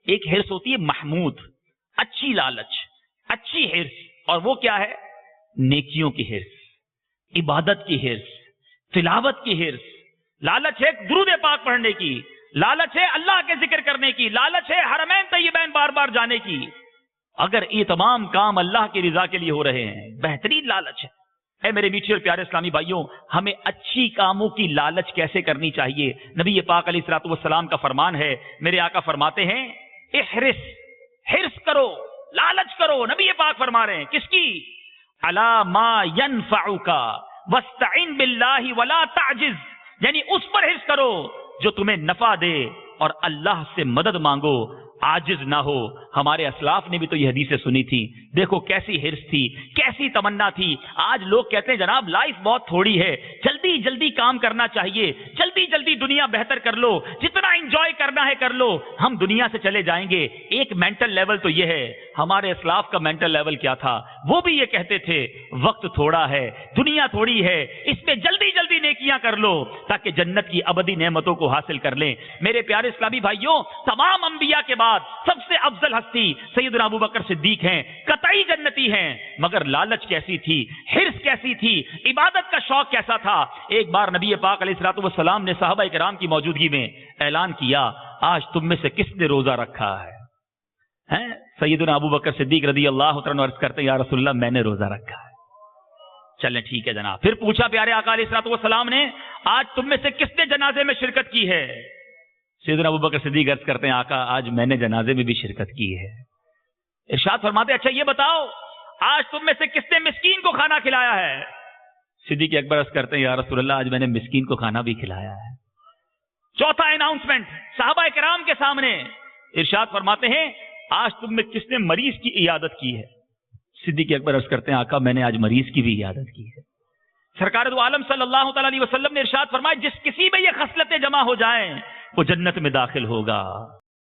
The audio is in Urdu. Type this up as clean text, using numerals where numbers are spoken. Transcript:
ایک ہرس ہوتی ہے محمود، اچھی لالچ، اچھی ہرس، اور وہ کیا ہے؟ نیکیوں کی ہرس، عبادت کی ہرس، تلاوت کی ہرس۔ لالچ ہے درود پاک پڑھنے کی، لالچ ہے اللہ کے ذکر کرنے کی، لالچ ہے حرمین طیبین بار بار جانے کی۔ اگر یہ تمام کام اللہ کی رضا کے لیے ہو رہے ہیں، بہترین لالچ ہے۔ اے میرے میٹھے اور پیارے اسلامی بھائیوں، ہمیں اچھی کاموں کی لالچ کیسے کرنی چاہیے؟ نبی پاک علیہ الصلوۃ والسلام کا فرمان ہے، میرے آقا فرماتے ہیں احرس، حرص کرو، لالچ کرو۔ نبی پاک فرما رہے ہیں کس کی؟ علی ما ینفعک واستعن باللہ ولا تعجز، یعنی اس پر حرص کرو جو تمہیں نفع دے اور اللہ سے مدد مانگو، عاجز نہ ہو۔ ہمارے اسلاف نے بھی تو یہ حدیثیں سنی تھی، دیکھو کیسی حرص تھی، کیسی تمنا تھی۔ آج لوگ کہتے ہیں جناب لائف بہت تھوڑی ہے، جلدی جلدی کام کرنا چاہیے، جلدی جلدی دنیا بہتر کر لو، جتنا انجوائے کرنا ہے کر لو، ہم دنیا سے چلے جائیں گے۔ ایک مینٹل لیول تو یہ ہے، ہمارے اسلاف کا مینٹل لیول کیا تھا؟ وہ بھی یہ کہتے تھے وقت تھوڑا ہے، دنیا تھوڑی ہے، اس میں جلدی جلدی نیکیاں کر لو تاکہ جنت کی ابدی نعمتوں کو حاصل کر لیں۔ میرے پیارے اسلامی بھائیوں، تمام انبیاء کے بعد سب سے افضل ہستی سیدنا ابو بکر صدیق ہیں، قطعی جنتی ہیں۔ مگر لالچ کیسی تھی، حرص کیسی تھی، عبادت کا شوق کیسا تھا؟ ایک بار نبی پاک علیہ الصلوۃ والسلام نے صحابہ کرام کی موجودگی میں اعلان کیا، آج تم میں سے کس نے روزہ رکھا ہے؟ سیدنا ابو بکر صدیق رضی اللہ عنہ عرض کرتے ہیں یا رسول اللہ میں نے روزہ رکھا ہے۔ چلیں ٹھیک ہے جناب۔ پھر پوچھا پیارے آقا علیہ الصلوۃ والسلام نے آج تم میں سے کس نے جنازے میں شرکت کی ہے؟ سیدنا ابو بکر صدیق عرض کرتے ہیں آقا آج میں نے جنازے میں بھی شرکت کی ہے۔ ارشاد فرماتے اچھا یہ بتاؤ آج تم میں سے کس نے مسکین کو کھانا کھلایا ہے؟ صدیق اکبر عرض کرتے ہیں یا رسول اللہ آج میں نے مسکین کو کھانا بھی کھلایا ہے۔ چوتھا اناؤنسمنٹ صحابہ کرام کے سامنے، ارشاد فرماتے ہیں آج تم میں کس نے مریض کی عیادت کی ہے؟ صدیق اکبر عرض کرتے ہیں آقا میں نے آج مریض کی بھی عیادت کی ہے۔ سرکار دو عالم صلی اللہ تعالی علیہ وسلم نے ارشاد فرمایا جس کسی میں یہ خصلتیں جمع ہو جائیں وہ جنت میں داخل ہوگا۔